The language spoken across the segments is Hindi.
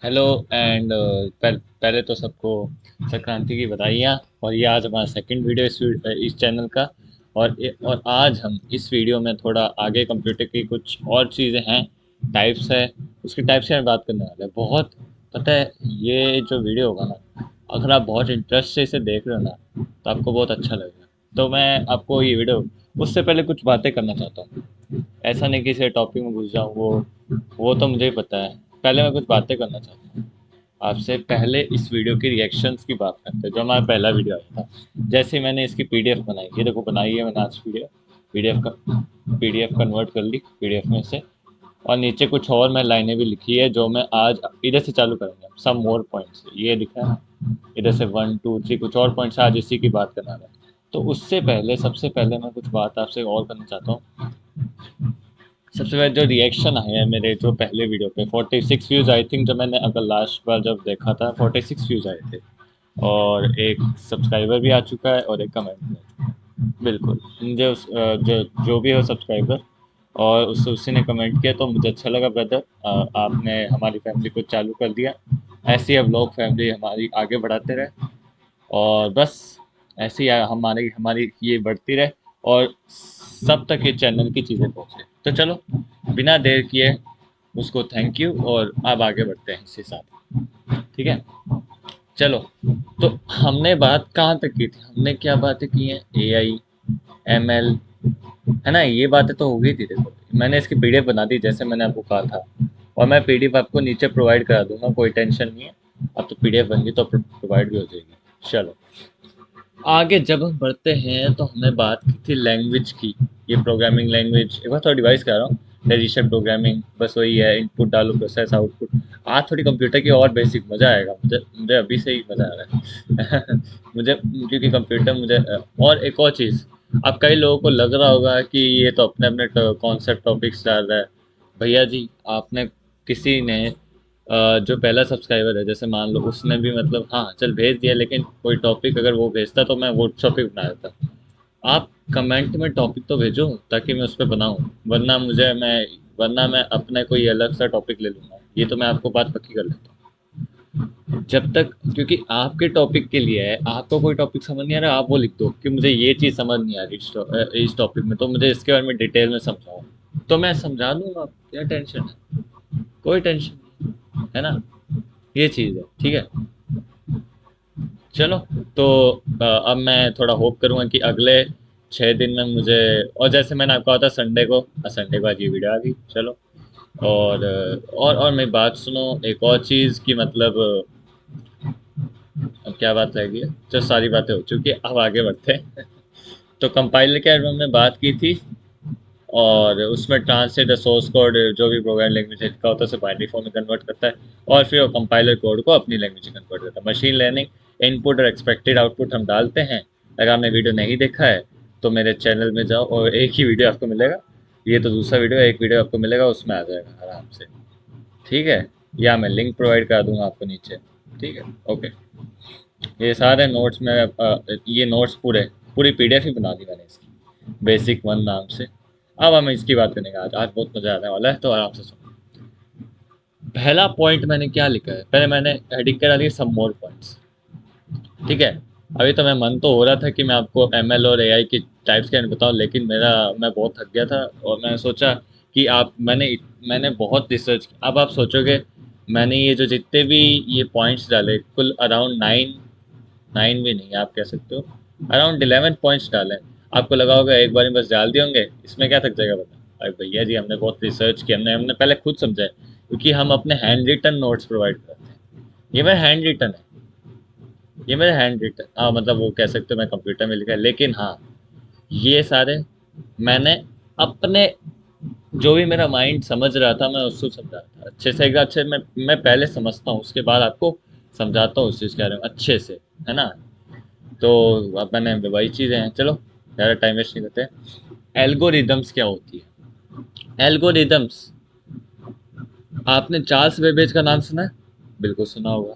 हेलो एंड पहले तो सबको संक्रांति की बधाइयाँ। और ये आज हमारा सेकंड वीडियो इस चैनल का। और आज हम इस वीडियो में थोड़ा आगे कंप्यूटर की कुछ और चीज़ें हैं, टाइप्स है, उसकी टाइप्स से हम बात करने वाले हैं। बहुत पता है, ये जो वीडियो होगा ना, अगर आप बहुत इंटरेस्ट से इसे देख रहे हो ना, तो आपको बहुत अच्छा लगेगा। तो मैं आपको ये वीडियो उससे पहले कुछ बातें करना चाहता हूँ। ऐसा नहीं कि इसे टॉपिक में घुस जाऊँ, वो तो मुझे ही पता है। पहले मैं कुछ बातें करना चाहता हूँ आपसे। पहले इस वीडियो की रिएक्शंस की बात करते हैं, जो हमारा पहला वीडियो आया था। जैसे मैंने इसकी पीडीएफ बनाई, ये देखो बनाई है मैंने आज वीडियो। पीडीएफ का पीडीएफ कन्वर्ट कर ली पीडीएफ में से। और नीचे कुछ और मैं लाइनें भी लिखी है, जो मैं आज इधर से चालू करेंगे। सम मोर पॉइंट्स ये लिखा है ना, इधर से 1 2 3 कुछ और पॉइंट्स आज इसी की बात करना है। तो उससे पहले सबसे पहले मैं कुछ बात आपसे और करना चाहता हूँ। सबसे पहले जो रिएक्शन आए हैं मेरे जो पहले वीडियो पे, 46 व्यूज़ आई थिंक। जब मैंने अगर लास्ट बार जब देखा था 46 व्यूज़ आए थे। और एक सब्सक्राइबर भी आ चुका है और एक कमेंट भी आ चुका है। बिल्कुल, मुझे जो भी हो सब्सक्राइबर और उसी ने कमेंट किया, तो मुझे अच्छा लगा ब्रदर। आपने हमारी फैमिली को चालू कर दिया। ऐसी अब लोग फैमिली हमारी आगे बढ़ाते रहे। और बस ऐसे ही हमारी हमारी ये बढ़ती रहे और सब तक ये चैनल की चीज़ें पहुँचे। तो चलो, बिना देर किए उसको थैंक यू, और अब आगे बढ़ते हैं इसी साथ। ठीक है, चलो। तो हमने बात कहाँ तक की थी, हमने क्या बातें की हैं? एआई, एमएल, है ना, ये बातें तो हो गई थी। देखो, मैंने इसकी पीडीएफ बना दी जैसे मैंने आपको कहा था। और मैं पीडीएफ आपको नीचे प्रोवाइड करा दूंगा, कोई टेंशन नहीं है। अब तो पीडीएफ बन गई तो प्रोवाइड भी हो जाएगी। चलो, आगे जब हम बढ़ते हैं तो हमने बात की थी लैंग्वेज की। ये प्रोग्रामिंग लैंग्वेज, एक बार थोड़ा डिवाइस कह रहा हूँ। रजिस्टर प्रोग्रामिंग, बस वही है, इनपुट डालो प्रोसेस आउटपुट। आज थोड़ी कंप्यूटर की और बेसिक मज़ा आएगा। मुझे मुझे अभी से ही मज़ा आ रहा है मुझे, क्योंकि कंप्यूटर मुझे। और एक और चीज़, अब कई लोगों को लग रहा होगा कि ये तो अपने अपने कॉन्सेप्ट टॉपिक्स डाल रहा है। भैया जी, आपने किसी ने जो पहला सब्सक्राइबर है, जैसे मान लो उसने भी मतलब हाँ चल भेज दिया, लेकिन कोई टॉपिक अगर वो भेजता तो मैं वो टॉपिक बना देता। आप कमेंट में टॉपिक तो भेजो ताकि मैं उस पर बनाऊँ। वरना मैं अपने कोई अलग सा टॉपिक ले लूँगा। ये तो मैं आपको बात पक्की कर लेता हूँ। जब तक, क्योंकि आपके टॉपिक के लिए है, आपको कोई टॉपिक समझ नहीं आ रहा, आप वो लिख दो कि मुझे ये चीज़ समझ नहीं आ रही इस टॉपिक में, तो मुझे इसके बारे में डिटेल में समझाओ। तो मैं समझा दूंगा, क्या टेंशन है, कोई टेंशन नहीं, है ना। ये चीज़ है, ठीक है। चलो, तो अब मैं थोड़ा होप करूँगा कि अगले 6 दिन में मुझे, और जैसे मैंने आपको कहा था संडे को आज ये वीडियो आ गई। चलो, और मेरी बात सुनो। एक और चीज़ की मतलब, अब क्या बात रह गई है? जो सारी बातें हो चुकी है, अब आगे बढ़ते हैं तो कंपाइलर के बारे में हमने बात की थी। और उसमें ट्रांसलेट द सोर्स कोड, जो भी प्रोग्राम लैंग्वेज में लिखा होता है उसे बाइनरी फॉर्म में कन्वर्ट करता है। और फिर वो कंपाइलर कोड को अपनी लैंग्वेज में कन्वर्ट करता है। मशीन लर्निंग इनपुट और एक्सपेक्टेड आउटपुट हम डालते हैं। अगर आपने वीडियो नहीं देखा है तो मेरे चैनल में जाओ, और एक ही वीडियो आपको मिलेगा। ये तो दूसरा वीडियो, एक वीडियो आपको मिलेगा, उसमें आ जाएगा आराम से। ठीक है, या मैं लिंक प्रोवाइड कर दूंगा आपको नीचे। ठीक है, ओके। ये सारे नोट्स में ये नोट्स पूरी पीडीएफ ही बना दी मैंने इसकी, बेसिक वन नाम से। अब हम इसकी बात करेंगे। आज बहुत मजा आने वाला है, तो आराम से सुनो। पहला पॉइंट मैंने क्या लिखा है, पहले मैंने हेडिंग करा दी सम मोर पॉइंट्स। ठीक है, अभी तो मैं मन तो हो रहा था कि मैं आपको एमएल और एआई की टाइप्स के बताऊं, लेकिन मैं बहुत थक गया था। और मैंने सोचा कि मैंने बहुत रिसर्च। अब आप सोचोगे, मैंने ये जो जितने भी ये पॉइंट्स डाले, कुल अराउंड 9 भी नहीं, आप कह सकते हो अराउंड 11 पॉइंट्स डाले। आपको लगा होगा एक बार में बस डाल दिए होंगे, इसमें क्या थक जाएगा बता। अरे भैया जी, हमने बहुत रिसर्च की, हमने हमने पहले खुद समझा है, क्योंकि हम अपने हैंड रिटन नोट्स प्रोवाइड करते हैं। ये मेरा हैंड रिटन है, ये मेरा हैंड रिटन, हाँ मतलब वो कह सकते हो मैं कंप्यूटर में लिखा है, लेकिन हाँ, ये सारे मैंने अपने, जो भी मेरा माइंड समझ रहा था मैं उसको समझा था अच्छे से। एक अच्छे मैं पहले समझता हूँ, उसके बाद आपको समझाता हूँ उस चीज़ के बारे में अच्छे से, है ना। तो अब मैंने वही चीज़ें हैं। चलो, ज़्यादा टाइम वेस्ट नहीं करते। एल्गोरिदम्स क्या होती है? एल्गोरिदम्स, आपने चार्ल्स बेबेज का नाम सुना है? बिल्कुल सुना होगा।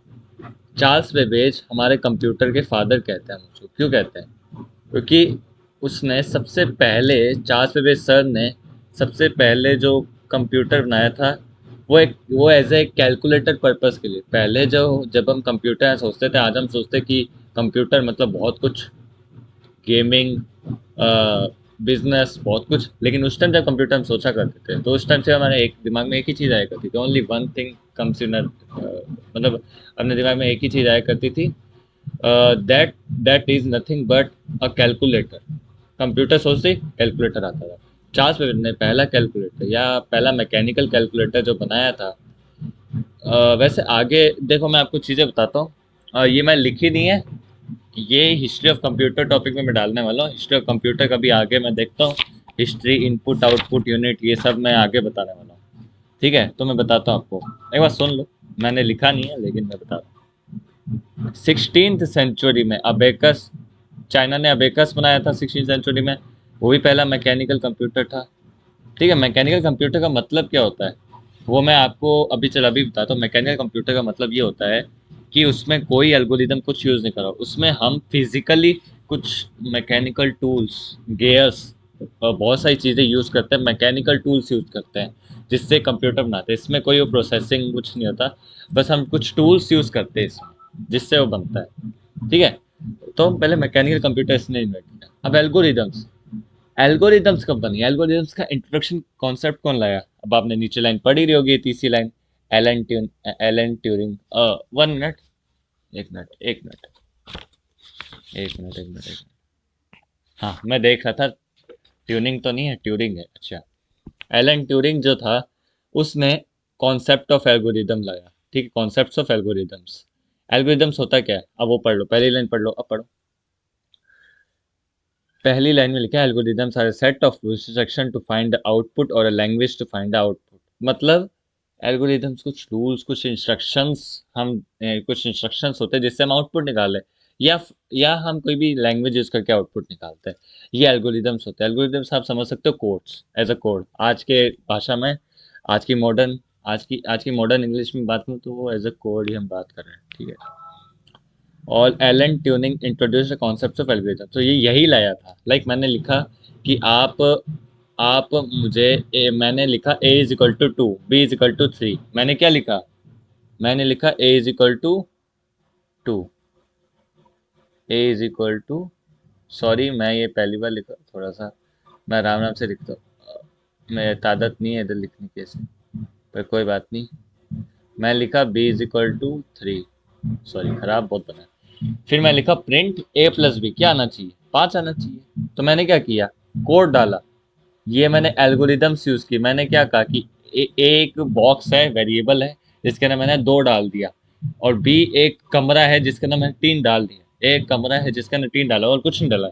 चार्ल्स बेबेज हमारे कंप्यूटर के फादर कहते हैं हम उसको। क्यों कहते हैं? क्योंकि उसने सबसे पहले, चार्ल्स बेबेज सर ने सबसे पहले जो कंप्यूटर बनाया था, वो एज ए कैलकुलेटर पर्पस के लिए। पहले जो जब हम कंप्यूटर सोचते थे, आज हम सोचते कि कंप्यूटर मतलब बहुत कुछ, गेमिंग, बिजनेस, बहुत कुछ। लेकिन उस टाइम जब कंप्यूटर हम सोचा करते थे तो उस टाइम से हमारे एक दिमाग में एक ही चीज़ आया करती थी, only one thing comes in, मतलब अपने दिमाग में एक ही चीज़ आया करती थी, that that is nothing but a calculator. Computer सोचते कैलकुलेटर आता था। चार्ल्स बेबेज ने पहला कैलकुलेटर या पहला मैकेनिकल कैलकुलेटर जो बनाया था। वैसे आगे देखो, मैं आपको चीज़ें बताता हूँ। ये मैं लिखी नहीं है, ये हिस्ट्री ऑफ कंप्यूटर टॉपिक में मैं डालने वाला हूँ। हिस्ट्री ऑफ कंप्यूटर का भी आगे मैं देखता हूँ, हिस्ट्री, इनपुट आउटपुट यूनिट, ये सब मैं आगे बताने वाला हूँ। ठीक है, तो मैं बताता हूँ आपको, एक बार सुन लो। मैंने लिखा नहीं है लेकिन मैं बता रहा हूँ। 16th सेंचुरी में अबेकस, चाइना ने अबेकस बनाया था 16th सेंचुरी में। वो भी पहला मैकेनिकल कंप्यूटर था। ठीक है, मैकेनिकल कंप्यूटर का मतलब क्या होता है वो मैं आपको अभी बताता हूँ। मैकेनिकल कंप्यूटर का मतलब ये होता है कि उसमें कोई एल्गोरिदम कुछ यूज़ नहीं करा, उसमें हम फिजिकली कुछ मैकेनिकल टूल्स, गेयर्स, बहुत सारी चीज़ें यूज़ करते हैं, मैकेनिकल टूल्स यूज़ करते हैं जिससे कंप्यूटर बनाते हैं। इसमें कोई वो प्रोसेसिंग कुछ नहीं होता, बस हम कुछ टूल्स यूज़ करते हैं इसमें जिससे वो बनता है। ठीक है, तो पहले मैकेनिकल कंप्यूटर इसने इन्वेंट किया। अब एल्गोरिदम्स, एल्गोरिदम्स कब बनी, एल्गोरिदम्स का इंट्रोडक्शन कॉन्सेप्ट कौन लाया? अब आपने नीचे लाइन पढ़ी रही होगी, तीसरी लाइन, एलन ट्यूरिंग। 1 मिनट, एक मिनट, एक मिनट, एक मिनट, एक मिनट, एक मिनट। हाँ, मैं देख रहा था, ट्यूनिंग तो नहीं है, ट्यूरिंग है। अच्छा, एलन ट्यूरिंग जो था उसने कॉन्सेप्ट ऑफ एल्गोरिदम लाया। ठीक है, कॉन्सेप्ट ऑफ एल्गोरिदम्स। एल्गोरिदम्स होता क्या है, अब वो पढ़ लो, पहली लाइन पढ़ लो, अब पढ़ो। पहली लाइन में लिखा है algorithms are set of instruction to find the output और a language to find the output. मतलब एल्गोरिदम्स कुछ रूल्स, कुछ इंस्ट्रक्शंस, कुछ इंस्ट्रक्शंस होते हैं जिससे हम आउटपुट निकालें, या या हम कोई भी लैंग्वेज यूज करके आउटपुट निकालते हैं। ये एल्गोरिदम्स होते हैं। एल्गोरिदम्स आप समझ सकते हो कोड्स, एज अ कोड। आज के भाषा में, आज की मॉडर्न, आज की मॉडर्न इंग्लिश में बात करूँ तो वो एज अ कोड ही हम बात कर रहे हैं। ठीक है, और Alan Turing introduce the concept of algorithm. तो ये यही लाया था। मैंने लिखा कि आप मुझे मैंने लिखा a is equal to 2, b is equal to 3। मैंने क्या लिखा? मैंने लिखा a is equal to 2, a is equal to, sorry मैं ये पहली बार लिखा, थोड़ा सा मैं आराम आराम से लिखता हूँ, मेरे तादत नहीं है इधर लिखने की ऐसे, पर कोई बात नहीं। मैं लिखा b is equal to 3, sorry खराब बहुत बना है। फिर मैं लिखा प्रिंट a प्लस बी क्या आना चाहिए, 5 आना चाहिए। तो मैंने क्या किया, कोड डाला। ये मैंने एल्गोरिदम्स यूज की। मैंने क्या कहा कि एक बॉक्स है, वेरिएबल है, जिसके अंदर मैंने 2 डाल दिया, और बी एक कमरा है जिसके अंदर मैंने 3 डाल दिया। एक कमरा है जिसके अंदर 3 डाला और कुछ नहीं डाला।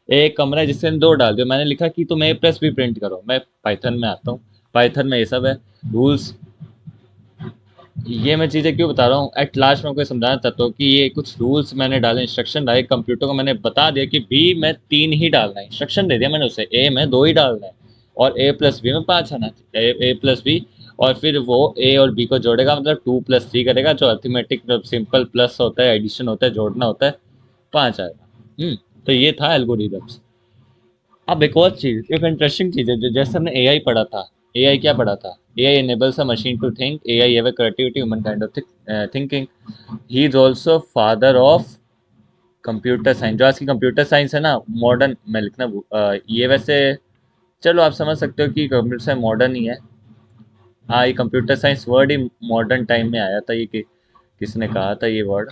एक कमरा है जिसके अंदर 2 डाल दिया। मैंने लिखा कि तुम ए प्लस बी प्रिंट करो। मैं पाइथन में आता हूँ, पाइथन में ये सब है, रूल्स। ये मैं चीज़ें क्यों बता रहा हूँ, एट लास्ट मैं आपको समझाना चाहता हूँ कि ये कुछ रूल्स मैंने डाले, इंस्ट्रक्शन डाले कंप्यूटर को। मैंने बता दिया कि बी में 3 ही डालना है, इंस्ट्रक्शन दे दिया मैंने उसे, ए में 2 ही डालना है, और ए प्लस बी में 5 आना चाहिए, ए प्लस बी। और फिर वो ए और बी को जोड़ेगा, मतलब 2 + 3 करेगा, जो अर्थमेटिक सिंपल प्लस होता है, एडिशन होता है, जोड़ना होता है, 5 आएगा। तो ये था एल्गोरिदम्स। अब एक और चीज, एक इंटरेस्टिंग चीज है, जो जैसे हमने एआई पढ़ा था। एआई क्या पढ़ा था? AI enables a machine to think, AI have a creativity, human kind of thinking. He is also father of computer science. जो आज की कंप्यूटर साइंस है ना, मॉडर्न में लिखना ये वैसे, चलो आप समझ सकते हो कि कंप्यूटर साइंस मॉडर्न ही है। हाँ, ये कंप्यूटर साइंस वर्ड ही मॉडर्न टाइम में आया था। ये किसने कहा था ये वर्ड?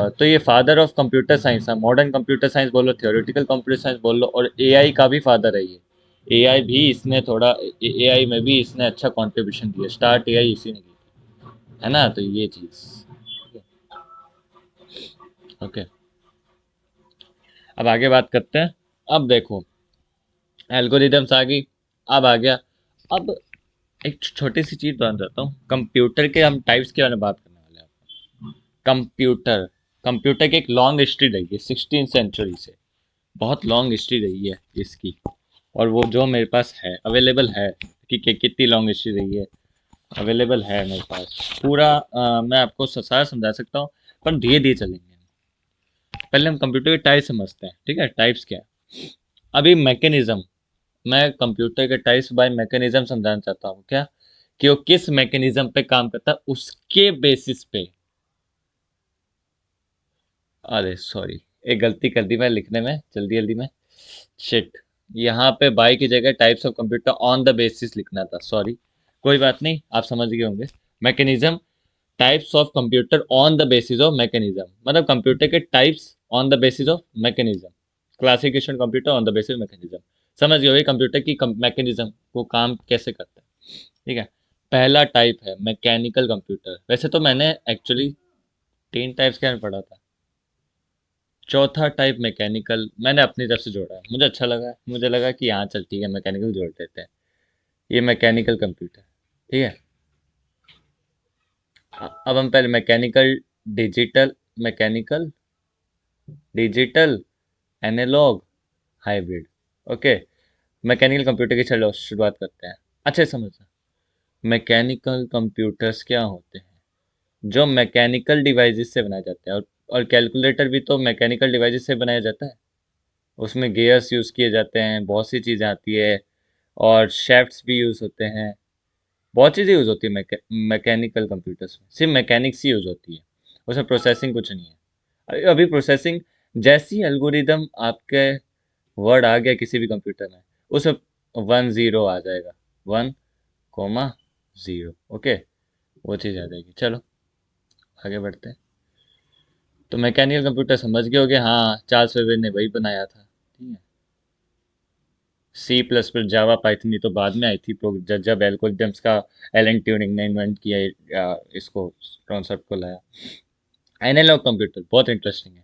तो ये फादर ऑफ कंप्यूटर साइंस है। मॉडर्न कंप्यूटर साइंस बोलो, थियोरेटिकल कंप्यूटर साइंस बोल लो, और एआई का भी फादर है ये। एआई भी इसने थोड़ा, एआई में भी इसने अच्छा कंट्रीब्यूशन दिया। स्टार्ट एआई इसी ने की, है ना? तो ये चीज़, ओके। अब आगे बात करते हैं। अब देखो, एल्गोरिदम्स आ गई, अब आ गया। अब एक छोटी सी चीज़ बताना चाहता हूँ, कंप्यूटर के हम टाइप्स के बारे में बात करने वाले हैं। कंप्यूटर, कंप्यूटर की एक लॉन्ग हिस्ट्री रही है 16th सेंचुरी से, बहुत लॉन्ग हिस्ट्री रही है इसकी। और वो जो मेरे पास है, अवेलेबल है, कि कितनी लॉन्ग हिस्ट्री रही है, अवेलेबल है मेरे पास पूरा। मैं आपको सारा समझा सकता हूँ, पर धीरे धीरे चलेंगे। पहले हम कंप्यूटर के टाइप समझते हैं। ठीक है, टाइप्स क्या है? अभी मैकेनिज्म, मैं कंप्यूटर के टाइप्स बाय मैकेनिज्म समझाना चाहता हूँ। क्या कि वो किस मैकेनिज्म पे काम करता है, उसके बेसिस पे। अरे सॉरी, एक गलती कर दी मैं लिखने में, जल्दी जल्दी में। शिट, यहाँ पे बाई की जगह types of computer on the basis लिखना था, सॉरी। कोई बात नहीं, आप समझ गए होंगे। Mechanism, types of computer on the basis of mechanism, मतलब कंप्यूटर के types on the basis of mechanism. Classification computer on the basis mechanism. समझ गए, कंप्यूटर की मैकेनिज्म वो काम कैसे करता है। ठीक है। पहला टाइप है मैकेनिकल कंप्यूटर। वैसे तो मैंने एक्चुअली 3 टाइप्स क्या पढ़ा था। चौथा टाइप मैकेनिकल मैंने अपनी तरफ से जोड़ा है, मुझे अच्छा लगा, मुझे लगा कि हाँ चल ठीक है, मैकेनिकल जोड़ देते हैं। ये मैकेनिकल कंप्यूटर, ठीक है। अब हम पहले mechanical, digital, mechanical, digital, analog, hybrid. Okay. Mechanical computer की चलो शुरुआत करते हैं। अच्छे समझना, मैकेनिकल कंप्यूटर्स क्या होते हैं? जो मैकेनिकल डिवाइसेस से बनाए जाते हैं, और कैलकुलेटर भी तो मैकेनिकल डिवाइसेस से बनाया जाता है। उसमें गियर्स यूज़ किए जाते हैं, बहुत सी चीज़ें आती है, और शेफ्ट्स भी यूज़ होते हैं। बहुत चीज़ें यूज़ होती है मैकेनिकल कंप्यूटर्स में, सिर्फ मैकेनिक्स ही यूज़ होती है। उसमें प्रोसेसिंग कुछ नहीं है। अभी प्रोसेसिंग, जैसी एल्गोरिदम आपके वर्ड आ गया किसी भी कंप्यूटर में, उसमें 1 0 आ जाएगा, 1 0। ओके, वो चीज़ आ जाएगी। चलो आगे बढ़ते हैं। तो मैकेनिकल कंप्यूटर समझ गए होगे, हाँ चार्ल्स वेबर ने वही बनाया था, ठीक है। सी प्लस प्लस, जावा, पाइथन ये तो बाद में आई थी, जब एल्गोरिथम्स का एलन ट्यूरिंग ने इन्वेंट किया, इसको कॉन्सेप्ट को लाया। एनालॉग कंप्यूटर बहुत इंटरेस्टिंग है।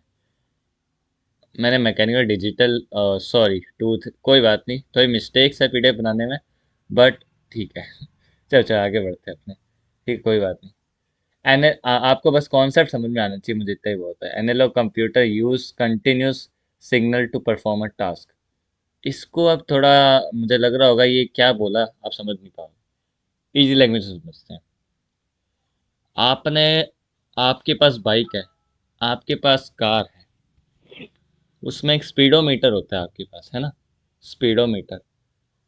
मैंने मैकेनिकल, डिजिटल, सॉरी टूथ, कोई बात नहीं, थोड़ी मिस्टेक्स है पीडीएफ बनाने में, बट ठीक है। चलो चलो आगे बढ़ते हैं अपने। ठीक, कोई बात नहीं। आपको बस कॉन्सेप्ट समझ में आना चाहिए, मुझे इतना ही बहुत है। Analog computer use continuous signal to perform a task. इसको अब थोड़ा, मुझे लग रहा होगा ये क्या बोला, आप समझ नहीं पाओगे। इजी लैंग्वेज में समझते हैं। आपने, आपके पास बाइक है, आपके पास कार है, उसमें एक स्पीडोमीटर होता है आपके पास, है ना। स्पीडोमीटर,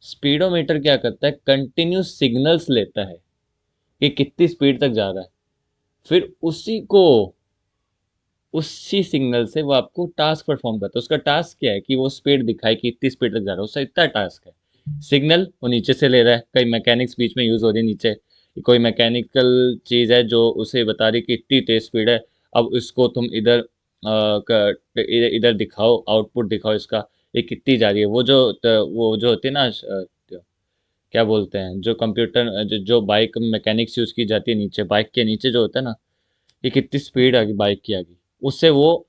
स्पीडोमीटर क्या करता है, कंटिन्यूस सिग्नल्स लेता है कि कितनी स्पीड तक जा रहा है। फिर उसी सिग्नल से वो आपको टास्क परफॉर्म करता है। उसका टास्क क्या है कि वो स्पीड दिखाए कि इतनी स्पीड तक जा रहा है, उसका इतना टास्क है। सिग्नल वो नीचे से ले रहा है, कई मैकेनिक्स बीच में यूज हो रही है नीचे, कोई मैकेनिकल चीज है जो उसे बता रही कि इतनी तेज स्पीड है। अब इसको तुम इधर इधर इधर दिखाओ, आउटपुट दिखाओ इसका, ये कितनी जा रही है। वो जो होती है ना, क्या बोलते हैं, जो कंप्यूटर जो बाइक मैकेनिक्स यूज की जाती है नीचे, बाइक के नीचे जो होता है ना, ये कितनी स्पीड आ गई बाइक की आ गई, उससे वो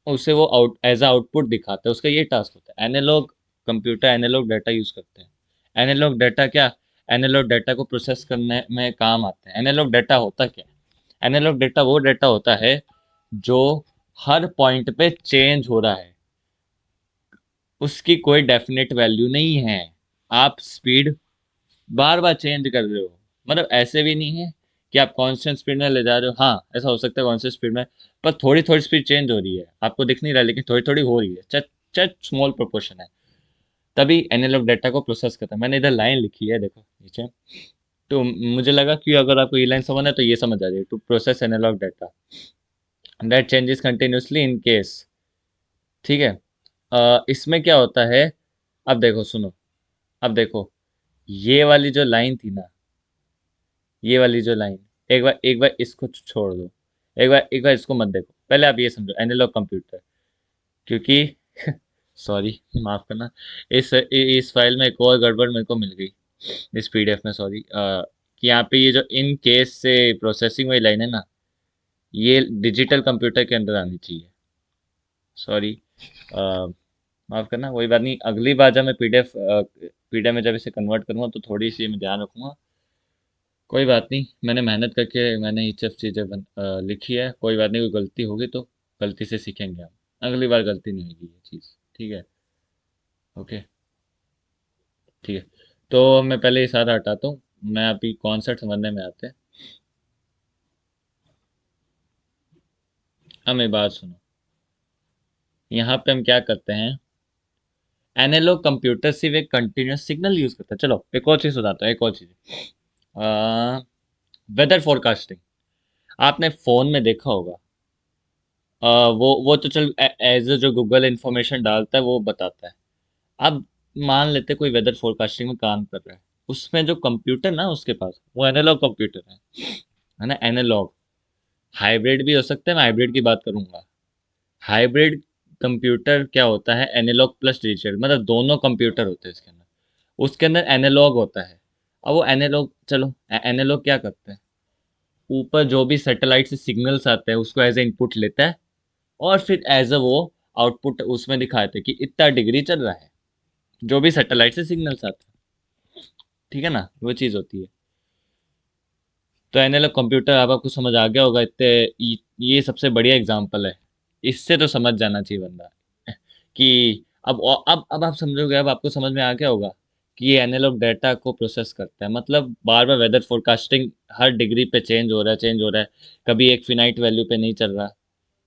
उसे वो आउट एज आउटपुट दिखाता है। उसका ये टास्क होता है। Analog computer analog data use करते हैं। एनालॉग डाटा क्या, एनालॉग डाटा को प्रोसेस करने में काम आते हैं। एनालॉग डाटा होता क्या है? एनालॉग डाटा वो डाटा होता है जो हर पॉइंट पे चेंज हो रहा है, उसकी कोई डेफिनेट वैल्यू नहीं है। आप स्पीड बार बार चेंज कर रहे हो, मतलब ऐसे भी नहीं है कि आप कांस्टेंट स्पीड में ले जा रहे हो। हाँ ऐसा हो सकता है कांस्टेंट स्पीड में, पर थोड़ी थोड़ी स्पीड चेंज हो रही है, आपको दिख नहीं रहा लेकिन थोड़ी थोड़ी हो रही है, चट चट स्मॉल प्रोपोर्शन है। तभी एनालॉग डाटा को प्रोसेस करता है। मैंने इधर लाइन लिखी है देखो नीचे, तो मुझे लगा कि अगर आपको ये लाइन समझ है तो ये समझ आ जाएगी। To process analog data that changes continuously in case, ठीक है। इसमें क्या होता है, अब देखो सुनो, अब देखो, ये वाली जो लाइन थी ना, ये वाली जो लाइन, एक बार इसको छोड़ दो, एक बार इसको मत देखो, पहले आप ये समझो एनालॉग कंप्यूटर, क्योंकि सॉरी माफ करना, इस फाइल में एक और गड़बड़ मेरे को मिल गई, इस पीडीएफ में, सॉरी, कि यहाँ पे ये जो इन केस से प्रोसेसिंग वाली लाइन है ना, ये डिजिटल कंप्यूटर के अंदर आनी चाहिए। सॉरी, माफ करना, कोई बात नहीं, अगली बार जब मैं पीडीएफ में जब इसे कन्वर्ट करूंगा तो थोड़ी सी मैं ध्यान रखूंगा। कोई बात नहीं, मैंने मेहनत करके मैंने ये सब चीज़ें लिखी है, कोई बात नहीं, कोई गलती होगी तो गलती से सीखेंगे हम, अगली बार गलती नहीं होगी ये चीज़, ठीक है। ओके, ठीक है। तो मैं पहले ये सारा हटाता हूँ, मैं अभी कॉन्सेप्ट समझने में आते हैं। अब मेरी बात सुनो, यहाँ पे हम क्या करते हैं, एनालॉग कंप्यूटर सिर्फ एक कंटिन्यूस सिग्नल यूज करता है। चलो एक और चीज़ सुनाता हूँ, एक और चीज़। वेदर फोरकास्टिंग आपने फ़ोन में देखा होगा। वो तो चल एज जो गूगल इंफॉर्मेशन डालता है वो बताता है। अब मान लेते कोई वेदर फोरकास्टिंग में काम कर रहा है, उसमें जो कंप्यूटर ना उसके पास वो एनालॉग कंप्यूटर है ना, एनालॉग। हाइब्रिड भी हो सकता है, मैं हाइब्रिड की बात करूंगा। हाइब्रिड कंप्यूटर क्या होता है, एनालॉग प्लस डिजिटल, मतलब दोनों कंप्यूटर होते हैं इसके अंदर। उसके अंदर एनालॉग होता है। अब वो एनालॉग, चलो एनालॉग क्या करते हैं, ऊपर जो भी सैटेलाइट से सिग्नल्स आते हैं उसको एज ए इनपुट लेता है, और फिर एज अ वो आउटपुट उसमें दिखाते हैं कि इतना डिग्री चल रहा है, जो भी सैटेलाइट से सिग्नल्स आते हैं। ठीक है ना, वो चीज़ होती है। तो एनालॉग कंप्यूटर अब आपको समझ आ गया होगा इतने। ये सबसे बढ़िया एग्जांपल है। इससे तो समझ जाना चाहिए बंदा कि अब आप समझोगे, अब आपको समझ में आ गया होगा कि ये एनालॉग डाटा को प्रोसेस करता है। मतलब बार बार वेदर फोरकास्टिंग हर डिग्री पे चेंज हो रहा है, चेंज हो रहा है। कभी एक फिनाइट वैल्यू पे नहीं चल रहा,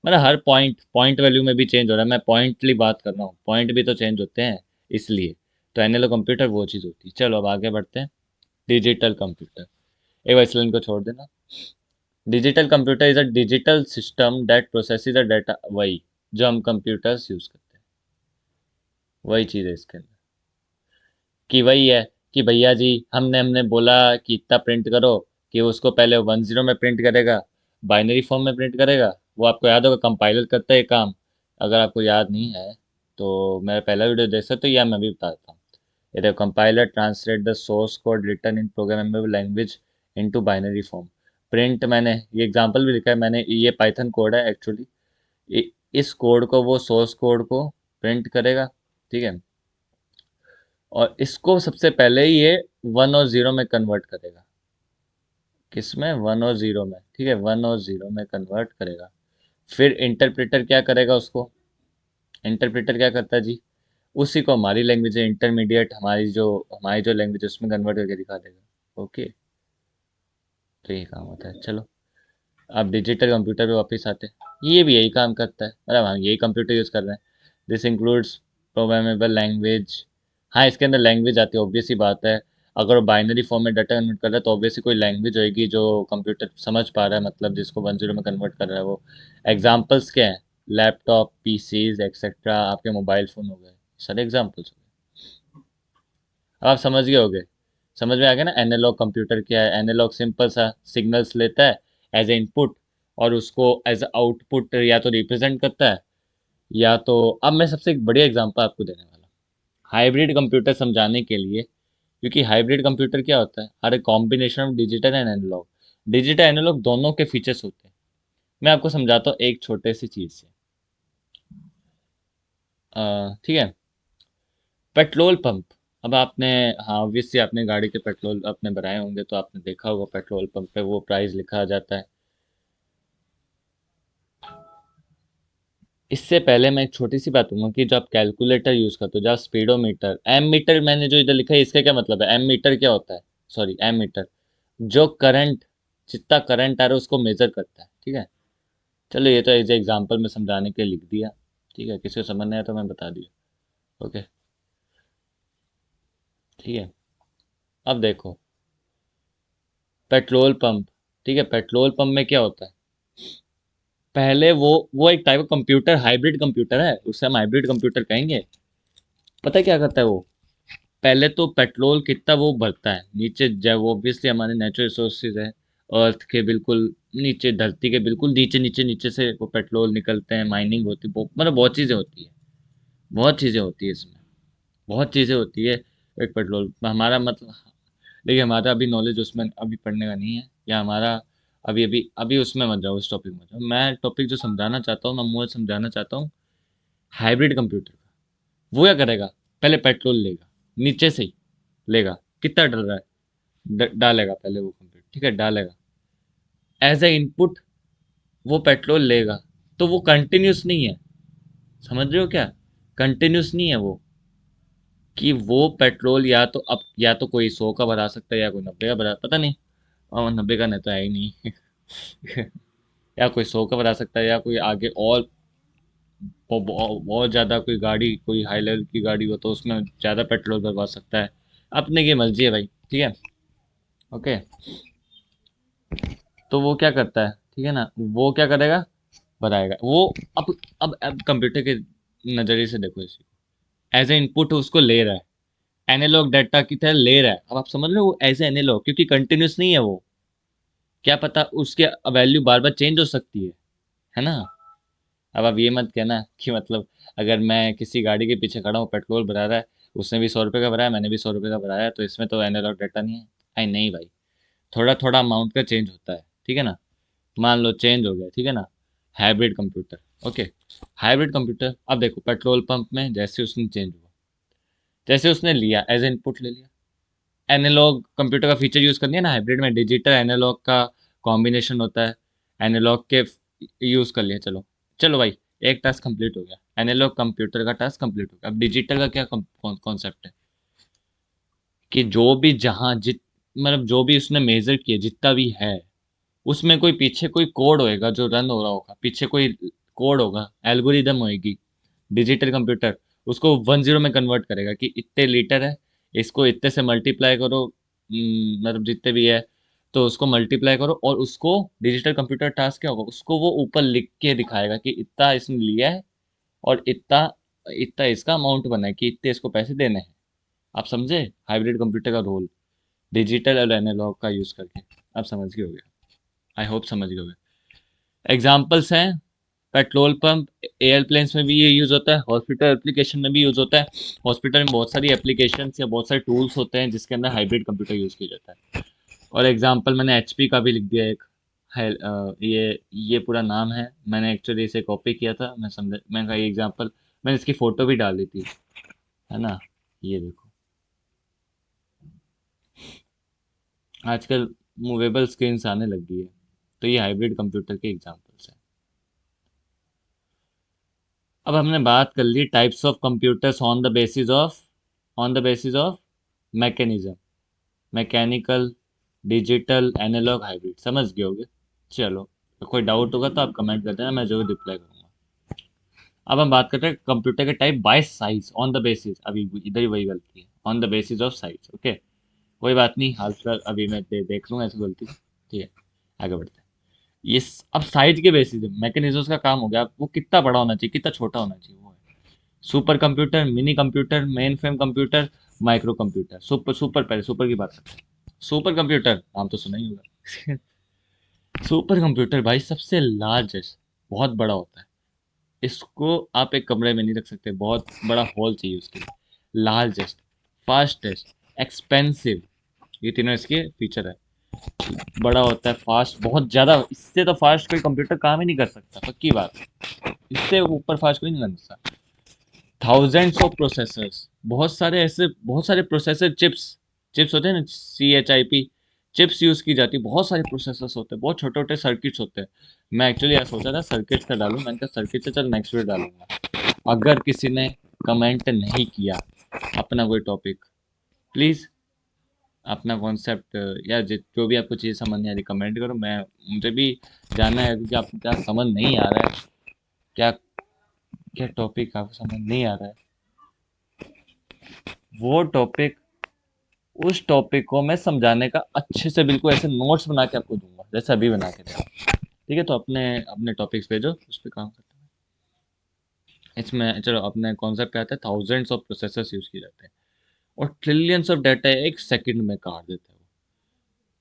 मतलब हर पॉइंट पॉइंट वैल्यू में भी चेंज हो रहा है। मैं पॉइंटली बात कर रहा हूँ, पॉइंट भी तो चेंज होते हैं इसलिए। तो एनालॉग कंप्यूटर वो चीज़ होती है। चलो अब आगे बढ़ते हैं। डिजिटल कंप्यूटर, एक बार इस लाइन को छोड़ देना। Digital computer is a digital system that processes a data, वही जो हम कंप्यूटर्स यूज करते हैं, वही चीज़ है इसके अंदर। कि वही है कि भैया जी, हमने हमने बोला कि इतना प्रिंट करो, कि उसको पहले 10 में प्रिंट करेगा, बाइनरी फॉर्म में प्रिंट करेगा। वो आपको याद होगा, कंपाइलर करता है ये काम। अगर आपको याद नहीं है तो मेरा पहला वीडियो देख सकते हो, या मैं भी बताता हूँ। ये देखो, compiler translate the source code written in programmable language into binary form. Print, मैंने ये एग्जांपल भी लिखा है, मैंने ये पाइथन कोड है एक्चुअली। इस कोड को वो सोर्स कोड को प्रिंट करेगा, ठीक है। और इसको सबसे पहले ये 1 और 0 में कन्वर्ट करेगा। किसमें, 1 और 0 में, ठीक है, 1 और 0 में कन्वर्ट करेगा। फिर इंटरप्रेटर क्या करेगा उसको, इंटरप्रेटर क्या करता है जी, उसी को हमारी लैंग्वेज इंटरमीडिएट, हमारी जो लैंग्वेज उसमें कन्वर्ट करके दिखा देगा। ओके, तो ये काम होता है। चलो अब डिजिटल कंप्यूटर पे वापस आते हैं। ये भी यही काम करता है, मतलब हम यही कंप्यूटर यूज़ कर रहे हैं। This includes programmable language. हाँ, इसके अंदर लैंग्वेज आती है, ऑब्वियस सी बात है। अगर बाइनरी फॉर्म में डाटा कन्वर्ट कर रहा है तो ऑब्वियसली कोई लैंग्वेज होगी जो कंप्यूटर समझ पा रहा है, मतलब जिसको 10 में कन्वर्ट कर रहा है वो। एग्जाम्पल्स क्या हैं, लैपटॉप, पीसीज एक्सेट्रा, आपके मोबाइल फ़ोन हो गए, सारे एग्जाम्पल्स हो गए। अब आप समझ गए होगे, समझ में आ गया ना एनालॉग कंप्यूटर क्या है। एनालॉग सिंपल सा सिग्नल्स लेता है एज ए इनपुट, और उसको एज आउटपुट या तो रिप्रेजेंट करता है, या तो, अब मैं सबसे एक बढ़िया एग्जांपल आपको देने वाला हूँ हाइब्रिड कंप्यूटर समझाने के लिए। क्योंकि हाइब्रिड कंप्यूटर क्या होता है, हर combination of digital and analog. Digital analog दोनों के फीचर्स होते हैं। मैं आपको समझाता हूँ एक छोटे सी चीज़ से। ठीक है, पेट्रोल पंप। अब आपने, हाँ ऑब्वियसली आपने गाड़ी के पेट्रोल अपने भराए होंगे, तो आपने देखा होगा पेट्रोल पंप पे वो प्राइस लिखा जाता है। इससे पहले मैं एक छोटी सी बात कहूँगा कि जो आप कैलकुलेटर यूज़ करते हो, जो आप स्पीडोमीटर, एम मीटर मैंने जो इधर लिखा है, इसका क्या मतलब है, एम मीटर क्या होता है, सॉरी एम मीटर जो करंट, जितना करंट आ रहा है उसको मेजर करता है, ठीक है। चलो ये तो एज एग्जाम्पल में समझाने के लिए लिख दिया, ठीक है, किसी को समझ नहीं आया तो मैं बता दिया। ओके, ठीक है। अब देखो, पेट्रोल पंप, ठीक है, पेट्रोल पंप में क्या होता है, पहले वो एक टाइप का कंप्यूटर, हाइब्रिड कंप्यूटर है, उसे हम हाइब्रिड कंप्यूटर कहेंगे। पता है क्या करता है वो, पहले तो पेट्रोल कितना वो भरता है नीचे, जब वो ऑब्वियसली हमारे नेचुरल रिसोर्सेज है, अर्थ के बिल्कुल नीचे, धरती के बिल्कुल नीचे नीचे नीचे से वो पेट्रोल निकलते हैं, माइनिंग होती है, मतलब बहुत चीज़ें होती है, बहुत चीज़ें होती है इसमें, बहुत चीज़ें होती है। एक पेट्रोल हमारा मतलब, देखिए हमारा अभी नॉलेज उसमें अभी पढ़ने का नहीं है, या हमारा अभी अभी अभी उसमें मत जाओ, उस टॉपिक में मत जाओ। मैं टॉपिक जो समझाना चाहता हूँ, मैं वो समझाना चाहता हूँ हाइब्रिड कंप्यूटर का। वो क्या करेगा, पहले पेट्रोल लेगा, नीचे से ही लेगा, कितना डल रहा है, डालेगा पहले वो कंप्यूटर, ठीक है, डालेगा एज ए इनपुट, वो पेट्रोल लेगा। तो वो कंटिन्यूस नहीं है, समझ रहे हो क्या, कंटिन्यूस नहीं है वो, कि वो पेट्रोल या तो अब, या तो कोई 100 का भरा सकता है, या कोई 90 का भरा, पता नहीं, और 90 का नहीं तो है ही नहीं या कोई 100 का भरा सकता है, या कोई आगे और बहुत ज़्यादा कोई गाड़ी, कोई हाई लेवल की गाड़ी हो तो उसमें ज़्यादा पेट्रोल भरवा सकता है। अपने की मर्जी है भाई, ठीक है। ओके, तो वो क्या करता है, ठीक है ना, वो क्या करेगा, बताएगा वो। अब कंप्यूटर के नजरिए से देखो इसे, एज ए इनपुट उसको ले रहा है, एनालॉग डाटा की तरह ले रहा है। अब आप समझ रहे हो, वो एज ए एनालॉग, क्योंकि कंटिन्यूस नहीं है वो, क्या पता उसके वैल्यू बार बार चेंज हो सकती है ना। अब आप ये मत कहना कि मतलब अगर मैं किसी गाड़ी के पीछे खड़ा हूँ, पेट्रोल भरा रहा है, उसने भी 100 रुपये का भराया, मैंने भी 100 रुपये का भराया, तो इसमें तो एनालॉग डाटा नहीं है। आई नहीं भाई, थोड़ा थोड़ा अमाउंट का चेंज होता है, ठीक है ना। मान लो चेंज हो गया, ठीक है ना। Hybrid computer, okay. Hybrid computer, अब देखो पेट्रोल पंप में जैसे उसने चेंज हुआ, जैसे उसने लिया एज इनपुट ले लिया, एनालॉग कंप्यूटर का फीचर यूज कर लिया ना, हाइब्रिड में डिजिटल एनालॉग का कॉम्बिनेशन होता है, एनालॉग के यूज कर लिया, चलो चलो भाई, एक टास्क कंप्लीट हो गया, एनालॉग कंप्यूटर का टास्क कंप्लीट हो गया। अब डिजिटल का क्या कॉन्सेप्ट है, कि जो भी जहां जित मतलब जो भी उसने मेजर किया जितना भी है, उसमें कोई पीछे कोई कोड होएगा जो रन हो रहा होगा, पीछे कोई कोड होगा, एल्गोरिदम होएगी। डिजिटल कंप्यूटर उसको 1 0 में कन्वर्ट करेगा कि इतने लीटर है, इसको इतने से मल्टीप्लाई करो, मतलब जितने भी है, तो उसको मल्टीप्लाई करो, और उसको डिजिटल कंप्यूटर टास्क क्या होगा, उसको वो ऊपर लिख के दिखाएगा कि इतना इसने लिया है, और इतना इतना इसका अमाउंट बना है, कि इतने इसको पैसे देने हैं। आप समझे हाइब्रिड कंप्यूटर का रोल, डिजिटल और एनालॉग का यूज करके। आप समझ गए होगे, आई होप समझ गए होगे। एग्जाम्पल्स हैं, पेट्रोल पंप, एयरप्लेन्स में भी ये यूज़ होता है, हॉस्पिटल एप्लीकेशन में भी यूज़ होता है। हॉस्पिटल में बहुत सारी एप्लीकेशन या बहुत सारे टूल्स होते हैं जिसके अंदर हाइब्रिड कंप्यूटर यूज़ किया जाता है। और एग्जाम्पल मैंने एचपी का भी लिख दिया एक है, ये पूरा नाम है, मैंने एक्चुअली इसे कॉपी किया था, मैं समझा, मैंने कहा ये एग्जाम्पल, मैंने इसकी फ़ोटो भी डाल दी थी, है ना। ये देखो, आजकल मूवेबल स्क्रीन्स आने लग गई है, तो ये हाइब्रिड कंप्यूटर के एग्जाम्पल्स हैं। अब हमने बात कर ली types of computers on the basis of mechanism, mechanical, digital, analog, hybrid, समझ गए होगे। चलो, तो कोई डाउट होगा तो आप कमेंट कर देना, मैं जरूर रिप्लाई करूंगा। अब हम बात करते हैं कंप्यूटर के type bye size, on the basis, अभी इधर ही वही गलती है, on the basis of size, okay. कोई बात नहीं, हाल फिलहाल अभी मैं देख लूंगा ऐसी गलती, ठीक है। आगे बढ़ते हैं। अब साइज के बेसिस मैकेनिज्म का काम हो गया, अब वो कितना बड़ा होना चाहिए, कितना छोटा होना चाहिए, वो है super computer, mini computer, main frame computer, micro computer. Super super पहले सुपर की बात करते हैं। सुपर कंप्यूटर नाम तो सुना ही होगा। सुपर कंप्यूटर भाई सबसे लार्जेस्ट, बहुत बड़ा होता है। इसको आप एक कमरे में नहीं रख सकते, बहुत बड़ा हॉल चाहिए उसके लिए। लार्जेस्ट, फास्टेस्ट, एक्सपेंसिव, ये तीनों इसके फीचर है। बड़ा होता है, फास्ट, बहुत ज्यादा, इससे तो फास्ट कोई कंप्यूटर काम ही नहीं कर सकता, पक्की बात। इससे ऊपर फास्ट कोई नहीं कर सकता। थाउजेंड्स ऑफ प्रोसेसर्स, बहुत सारे प्रोसेसर चिप्स, चिप्स होते हैं ना, CHIP, चिप्स यूज की जाती है, बहुत सारे प्रोसेसर्स होते हैं, बहुत छोटे छोटे सर्किट्स होते हैं। मैं एक्चुअली यार सोचा था सर्किट्स का डालूं, मैंने कहा सर्किट से चल नेक्स्ट वीडियो डालूंगा। अगर किसी ने कमेंट नहीं किया अपना कोई टॉपिक, प्लीज अपना कॉन्सेप्ट या जो भी आपको चीज़ समझ नहीं आ रही कमेंट करो, मैं, मुझे भी जानना है कि आपको क्या समझ नहीं आ रहा है, क्या क्या टॉपिक आपको समझ नहीं आ रहा है, वो टॉपिक, उस टॉपिक को मैं समझाने का अच्छे से बिल्कुल ऐसे नोट्स बना के आपको दूंगा, जैसे अभी बना के दिया। ठीक है, तो अपने अपने टॉपिक्स भेजो, उस पर काम करते हैं। इसमें चलो अपने कॉन्सेप्ट क्या आता है, थाउजेंड्स ऑफ प्रोसेसर्स यूज किए जाते हैं, और ट्रिलियंस ऑफ डाटा एक सेकंड में काट देते हैं वो।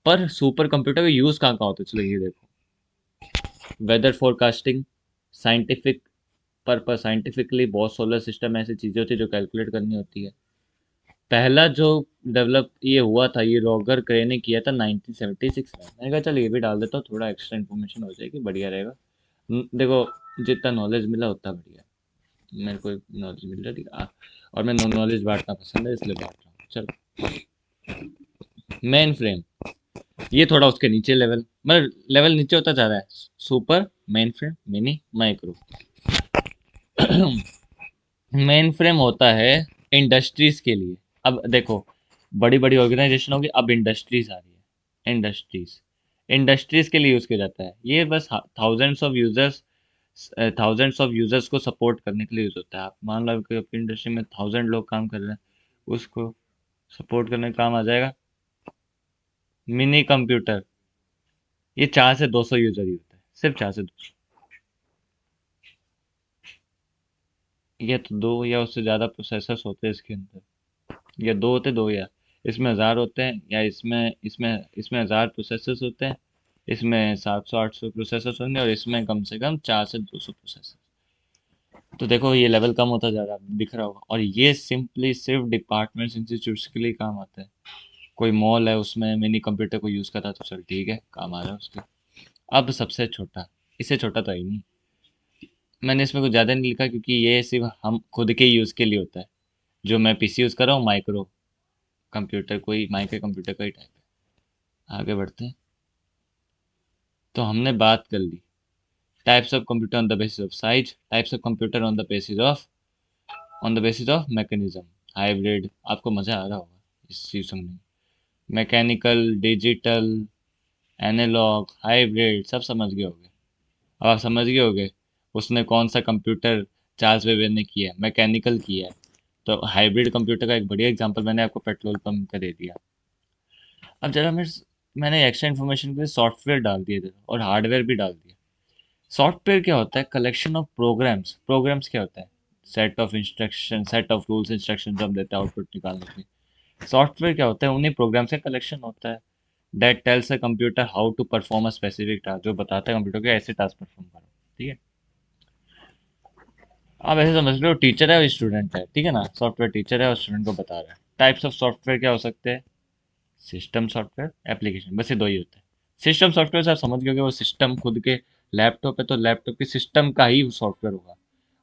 पर सुपर कंप्यूटर का यूज कहाँ कहाँ होता है, चलो ये देखो। Weather forecasting, scientific purpose, scientifically बहुत सोलर सिस्टम में ऐसी चीजें होती है जो कैलकुलेट करनी होती है। पहला जो डेवलप ये हुआ था, ये रॉगर क्रे ने किया था 1976 में। मैंने कहा चल ये भी डाल देता हूँ, थोड़ा एक्स्ट्रा इन्फॉर्मेशन हो जाएगी, बढ़िया रहेगा। देखो, जितना नॉलेज मिला उतना बढ़िया, मेरे को नॉलेज मिल रहा है, ठीक है। और मैं नॉलेज बांटना पसंद है, इसलिए बांट रहा हूँ। चलो, मेन फ्रेम, ये थोड़ा उसके नीचे लेवल, मतलब लेवल नीचे होता जा रहा है। Super, main frame, mini, micro. Main frame होता है इंडस्ट्रीज के लिए। अब देखो, बड़ी बड़ी ऑर्गेनाइजेशन होगी, अब इंडस्ट्रीज आ रही है, इंडस्ट्रीज, इंडस्ट्रीज के लिए यूज किया जाता है ये, बस थाउजेंड्स ऑफ यूजर्स को सपोर्ट करने के लिए यूज होता है। आप मान लो कि आपकी इंडस्ट्री में 1000 लोग काम कर रहे हैं, उसको सपोर्ट करने का काम आ जाएगा। मिनी कंप्यूटर, ये 4 से 200 यूजर ही होता है, सिर्फ 4 से 200। ये तो दो या उससे ज्यादा प्रोसेसर्स होते हैं इसके अंदर, या दो होते, दो या इसमें 1000 होते हैं, या इसमें इसमें इसमें 1000 प्रोसेसर्स होते हैं, इसमें 700 800 प्रोसेसर्स होंगे, और इसमें कम से कम 4 से 200 प्रोसेसर। तो देखो ये लेवल कम होता जा रहा है, दिख रहा होगा। और ये सिंपली सिर्फ डिपार्टमेंट्स इंस्टीट्यूट्स के लिए काम आता है। कोई मॉल है उसमें मिनी कंप्यूटर को यूज करा तो चल ठीक है, काम आ रहा है उसके। अब सबसे छोटा, इससे छोटा तो है ही नहीं। मैंने इसमें कुछ ज़्यादा नहीं लिखा क्योंकि ये सिर्फ हम खुद के यूज़ के लिए होता है। जो मैं पीसी यूज़ कर रहा हूँ, माइक्रो कंप्यूटर, कोई माइक्रो कंप्यूटर का ही टाइप है। आगे बढ़ते हैं। तो हमने बात कर ली types of computer on the basis of size, types of computer on the basis of mechanism, hybrid. आपको मज़ा आ रहा होगा इस चीज़ समझने में। मैकेनिकल, डिजिटल, एनालॉग, हाइब्रिड, सब समझ गए होगे। अब आप समझ गए होगे उसने कौन सा कंप्यूटर चार्ल्स बेबेज ने किया है, मैकेनिकल किया है। तो हाइब्रिड कंप्यूटर का एक बढ़िया एग्जांपल मैंने आपको पेट्रोल पंप का दे दिया। अब जरा मैंने एक्स्ट्रा इन्फॉर्मेशन के लिए सॉफ्टवेयर डाल दिए थे और हार्डवेयर भी डाल दिया। सॉफ्टवेयर क्या होता है? Collection of programs. प्रोग्राम्स क्या होता है? Set of instruction, set of rules instruction जब देता है आउटपुट निकालने के लिए। सॉफ्टवेयर क्या होता है? उन्हीं प्रोग्राम्स का कलेक्शन होता है। That tells a computer how to perform a specific task, जो बताता है कंप्यूटर को ऐसे टास्क परफॉर्म करो। ठीक है। आप ऐसे समझ लो टीचर है और स्टूडेंट है, ठीक है ना। सॉफ्टवेयर टीचर है और स्टूडेंट को बता रहा है। टाइप्स ऑफ सॉफ्टवेयर क्या हो सकते हैं? सिस्टम सॉफ्टवेयर, एप्लीकेशन, बस ये दो ही होते हैं। सिस्टम सॉफ्टवेयर से आप समझ गए होंगे, वो सिस्टम खुद के लैपटॉप है तो लैपटॉप के सिस्टम का ही सॉफ्टवेयर होगा।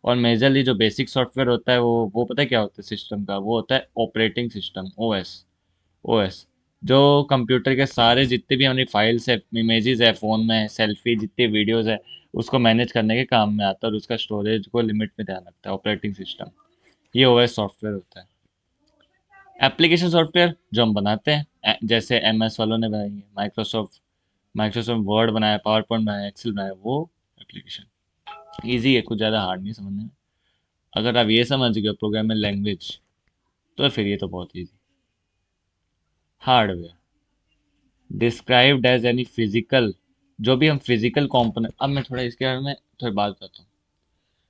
और मेजरली जो बेसिक सॉफ्टवेयर होता है वो पता है क्या होता है सिस्टम का? वो होता है ऑपरेटिंग सिस्टम, ओएस। ओएस जो कंप्यूटर के सारे जितने भी हमारी फाइल्स है, इमेजेस है, फ़ोन में सेल्फी, जितनी वीडियोस है, उसको मैनेज करने के काम में आता है और उसका स्टोरेज को लिमिट में ध्यान रखता है ऑपरेटिंग सिस्टम। ये ओएस सॉफ्टवेयर होता है। एप्लीकेशन सॉफ्टवेयर जो हम बनाते हैं, जैसे एमएस वालों ने बनाई है, माइक्रोसॉफ्ट माइक्रोसॉफ्ट वर्ड बनाया, पावर पॉइंट बनाया, एक्सेल बनाया, वो एप्लीकेशन। ईजी है, कुछ ज़्यादा हार्ड नहीं समझने में। अगर आप ये समझ गए प्रोग्रामिंग लैंग्वेज, तो फिर ये तो बहुत easy. Hardware described as any physical, जो भी हम फिजिकल कंपोनेंट, अब मैं थोड़ा इसके बारे में थोड़ी बात करता हूँ।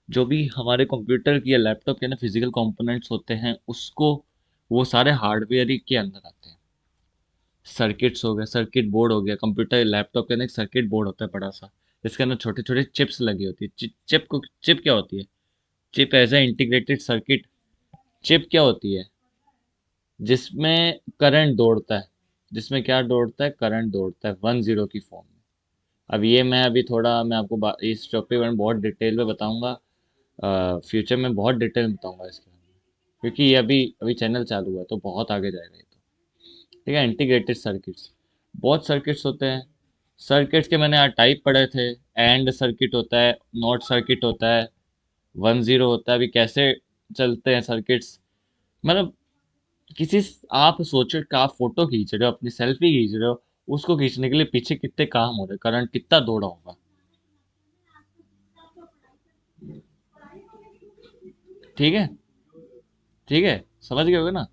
जो भी हमारे कंप्यूटर की या लैपटॉप के ना फिजिकल कंपोनेंट्स होते हैं, उसको वो सारे हार्डवेयर ही के अंदर आते हैं। सर्किट्स हो गए, सर्किट बोर्ड हो गया, कंप्यूटर लैपटॉप के अंदर एक सर्किट बोर्ड होता है बड़ा सा, जिसके अंदर छोटे छोटे चिप्स लगी होती है। चिप क्या होती है? Chip as a integrated circuit. Chip क्या होती है? जिसमें करंट दौड़ता है। जिसमें क्या दौड़ता है? करंट दौड़ता है 10 की फॉर्म में। अब ये मैं अभी थोड़ा मैं आपको इस टॉपिक में बहुत डिटेल में बताऊंगा। फ्यूचर में बहुत डिटेल में बताऊंगा इसके बारे में, क्योंकि ये अभी अभी चैनल चालू हुआ है तो बहुत आगे जाएगा ये तो। ठीक है। इंटीग्रेटेड सर्किट्स, बहुत सर्किट्स होते हैं। सर्किट्स के मैंने आज टाइप पढ़े थे। एंड सर्किट होता है, नॉट सर्किट होता है, 10 होता है। अभी कैसे चलते हैं सर्किट्स, मतलब किसी, आप सोचो कि आप फोटो खींच रहे हो, अपनी सेल्फी खींच रहे हो, उसको खींचने के लिए पीछे कितने काम हो रहे हैं, करंट कितना दौड़ा होगा। ठीक है। ठीक है, समझ गए होगे ना।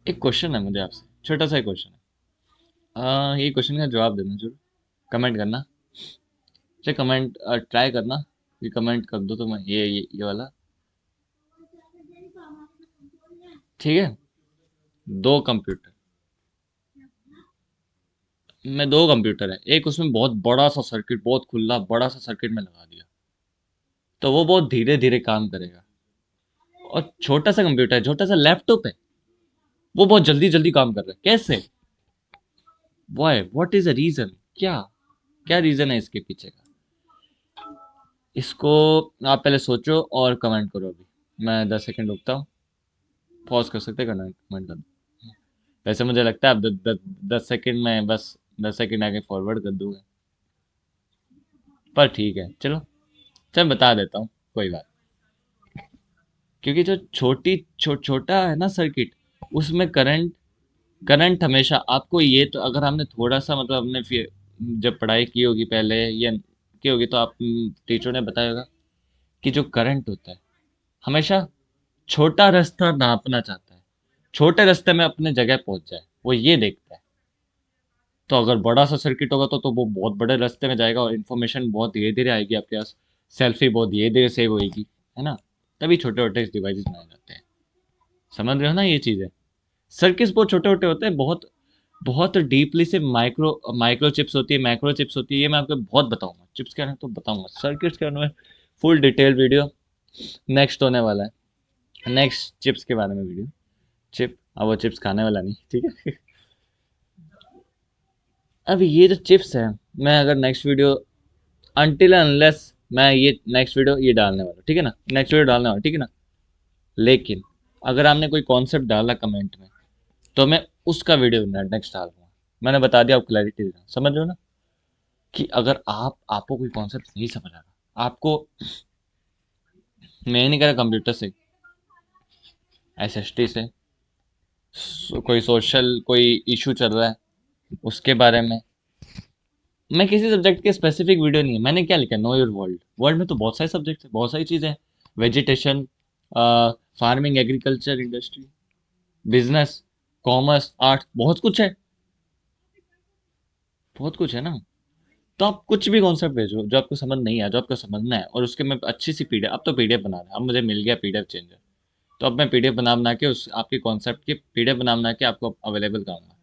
एक क्वेश्चन है मुझे आपसे, छोटा सा क्वेश्चन है। ये क्वेश्चन का जवाब देना जरूर, कमेंट करना। चलिए कमेंट ट्राई करना, ये कमेंट कर दो तो मैं ये वाला। ठीक है। दो कंप्यूटर, में दो कंप्यूटर है, एक उसमें बहुत बड़ा सा सर्किट, बहुत खुला बड़ा सा सर्किट में लगा दिया, तो वो बहुत धीरे धीरे काम करेगा। और छोटा सा कंप्यूटर है, छोटा सा लैपटॉप है, वो बहुत जल्दी जल्दी काम कर रहा है। कैसे? Why, what is the reason? क्या क्या रीजन है इसके पीछे का? इसको आप पहले सोचो और कमेंट करो। अभी मैं 10 सेकंड रुकता हूँ, पॉज कर सकते हैं, कमेंट कर दो। वैसे मुझे लगता है अब 10 सेकंड में बस 10 सेकंड आगे फॉरवर्ड कर दूंगा, पर ठीक है चलो। चल बता देता हूँ, कोई बात। क्योंकि जो छोटा है ना सर्किट, उसमें करंट हमेशा आपको, ये तो अगर हमने थोड़ा सा मतलब हमने फिर जब पढ़ाई की होगी पहले या की होगी तो आप टीचर ने बताया होगा कि जो करंट होता है हमेशा छोटा रास्ता नापना चाहता है, छोटे रास्ते में अपने जगह पहुंच जाए, वो ये देखता है। तो अगर बड़ा सा सर्किट होगा तो वो बहुत बड़े रास्ते में जाएगा और इन्फॉर्मेशन बहुत धीरे धीरे आएगी आपके पास, सेल्फी बहुत धीरे धीरे सेव होएगी, है ना। तभी छोटे छोटे डिवाइसेस बनाए जाते हैं। समझ रहे हो ना ये चीज़ें। सर्किट्स बहुत छोटे छोटे होते हैं, बहुत बहुत डीपली से माइक्रो माइक्रो चिप्स होती है, मैक्रो चिप्स होती है, ये मैं आपको बहुत बताऊंगा। चिप्स के बारे में तो बताऊंगा, सर्किट्स के बारे में फुल डिटेल वीडियो नेक्स्ट होने वाला है। नेक्स्ट चिप्स के बारे में वीडियो। चिप, अब वो चिप्स खाने वाला नहीं, ठीक है। अब ये जो चिप्स है, मैं अगर नेक्स्ट वीडियो, अनटिल अनलेस मैं ये नेक्स्ट वीडियो ये डालने वाला हूँ, ठीक है ना, नेक्स्ट वीडियो डालने वाला, ठीक है ना। लेकिन अगर आपने कोई कॉन्सेप्ट डाला कमेंट में, तो मैं उसका वीडियो नेक्स्ट डालूंगा। मैंने बता दिया, आप क्लैरिटी देना, समझ रहे हो ना। कि अगर आपको कोई कॉन्सेप्ट नहीं समझ आ रहा, आपको, मैं नहीं कह रहा कंप्यूटर से, एसएसटी से, कोई सोशल कोई इशू चल रहा है उसके बारे में, मैं किसी सब्जेक्ट के स्पेसिफिक वीडियो नहीं है, मैंने क्या लिखा, नो योर वर्ल्ड। वर्ल्ड में तो बहुत सारे सब्जेक्ट है, बहुत सारी चीज़ें हैं। Vegetation, farming, agriculture, industry, business, commerce, art, बहुत कुछ है, बहुत कुछ है ना। तो आप कुछ भी कॉन्सेप्ट भेजो जो आपको समझ नहीं आया, जो आपको समझना है, और उसके मैं अच्छी सी पीडीएफ, अब तो पीडीएफ बना रहा है, अब मुझे मिल गया पीडीएफ चेंजर, तो अब मैं पीडीएफ बना बना के उस आपके कॉन्सेप्ट की पीडीएफ बना बना के आपको अवेलेबल कराऊंगा।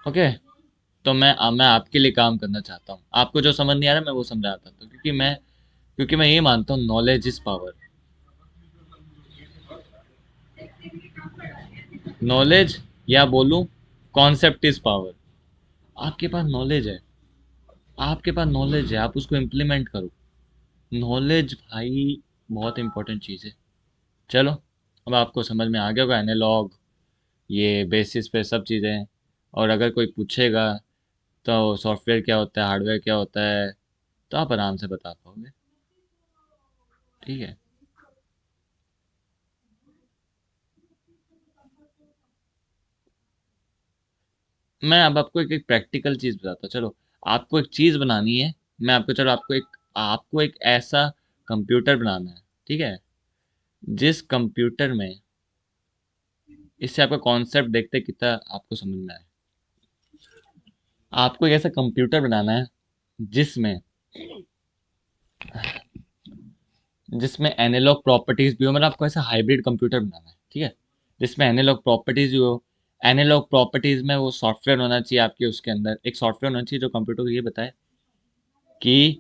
ओके। तो मैं आपके लिए काम करना चाहता हूँ, आपको जो समझ नहीं आ रहा मैं वो समझाता हूँ, क्योंकि मैं ये मानता हूँ, नॉलेज इज पावर। नॉलेज, या बोलूँ, कॉन्सेप्ट इज पावर। आपके पास नॉलेज है, आपके पास नॉलेज है, आप उसको इम्प्लीमेंट करो। नॉलेज भाई बहुत इंपॉर्टेंट चीज़ है। चलो, अब आपको समझ में आ गया होगा, एनालॉग, ये बेसिस पे सब चीज़ें। और अगर कोई पूछेगा तो सॉफ्टवेयर क्या होता है, हार्डवेयर क्या होता है, तो आप आराम से बता पाओगे, ठीक है। मैं अब आपको एक प्रैक्टिकल चीज़ बताता हूँ, चलो। आपको एक चीज़ बनानी है, मैं आपको, चलो, आपको एक ऐसा कंप्यूटर बनाना है, ठीक है, जिस कंप्यूटर में, इससे आपका कॉन्सेप्ट देखते कितना आपको समझ में आए। आपको एक ऐसा कंप्यूटर बनाना है जिसमें जिसमें एनालॉग प्रॉपर्टीज भी हो, मतलब आपको ऐसा हाइब्रिड कंप्यूटर बनाना है, ठीक है, जिसमें एनालॉग प्रॉपर्टीज भी हो। एनालॉग प्रॉपर्टीज में वो सॉफ्टवेयर होना चाहिए आपके, उसके अंदर एक सॉफ्टवेयर होना चाहिए जो कंप्यूटर को ये बताए कि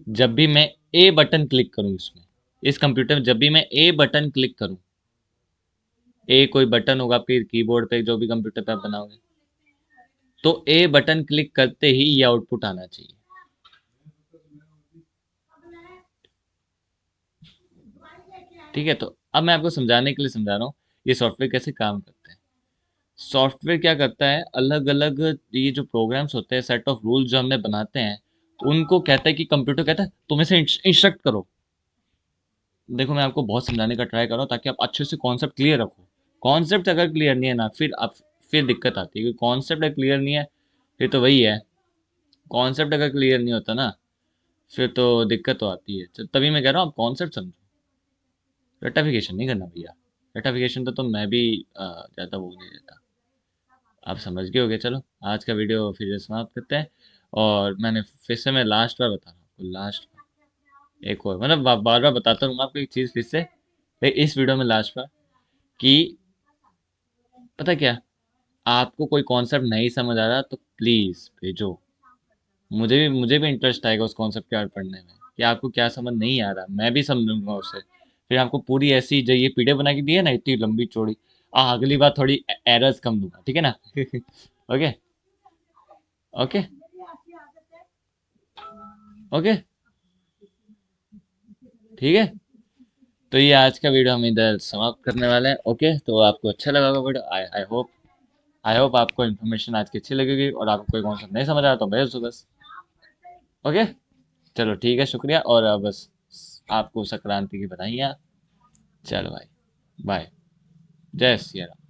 जब भी मैं ए बटन क्लिक करूं इसमें, इस कंप्यूटर में जब भी मैं ए बटन क्लिक करूं, ए कोई बटन होगा आपके कीबोर्ड पे, जो भी कंप्यूटर पे आप बनाओगे, तो ए बटन क्लिक करते ही ये आउटपुट आना चाहिए। ठीक है, तो अब मैं आपको समझाने के लिए समझा रहा हूँ ये सॉफ्टवेयर कैसे काम करते हैं। सॉफ्टवेयर क्या करता है, अलग अलग ये जो प्रोग्राम्स होते हैं, सेट ऑफ रूल्स जो हमने बनाते हैं, उनको कहता है कि कंप्यूटर कहता है तुम इसे इंस्ट्रक्ट करो। देखो, मैं आपको बहुत समझाने का ट्राई कर रहा हूँ ताकि आप अच्छे से कॉन्सेप्ट क्लियर रखो। कॉन्सेप्ट अगर क्लियर नहीं है ना, फिर दिक्कत आती है, क्योंकि कॉन्सेप्ट अगर क्लियर नहीं है, फिर तो वही है, कॉन्सेप्ट अगर क्लियर नहीं होता ना, फिर तो दिक्कत तो आती है। तभी मैं कह रहा हूँ आप कॉन्सेप्ट समझो, रटाफिकेशन नहीं करना भैया। रटाफिकेशन तो मैं भी ज़्यादा वो नहीं देता। आप समझ गए होगे। चलो, आज का वीडियो फिर से समाप्त करते हैं। और मैंने फिर से, मैं लास्ट बार बता रहा हूँ आपको, लास्ट बार एक और, मतलब बार बार बताता रहूँगा आपको एक चीज़ फिर से, इस वीडियो में लास्ट बार, कि पता क्या, आपको कोई कॉन्सेप्ट नहीं समझ आ रहा तो प्लीज़ भेजो, मुझे भी इंटरेस्ट आएगा उस कॉन्सेप्ट के बारे में पढ़ने में, कि आपको क्या समझ नहीं आ रहा, मैं भी समझूंगा उसे। फिर आपको पूरी ऐसी जो ये पीडीएफ बना के दी है ना, इतनी लंबी चौड़ी, अगली बार थोड़ी एरर्स कम दूंगा, ठीक है ना। ओके। ओके। ओके। ठीक है। तो ये आज का वीडियो हम इधर समाप्त करने वाले हैं। ओके, तो आपको अच्छा लगा होगा वीडियो, आई होप आपको इन्फॉर्मेशन आज की अच्छी लगेगी, और आपको कोई कॉन्सेप्ट नहीं समझ आ रहा तो भेज दो बस। ओके। चलो ठीक है, शुक्रिया, और बस आपको संक्रांति की बधाइयाँ। चलो भाई, बाय। जय सिया राम।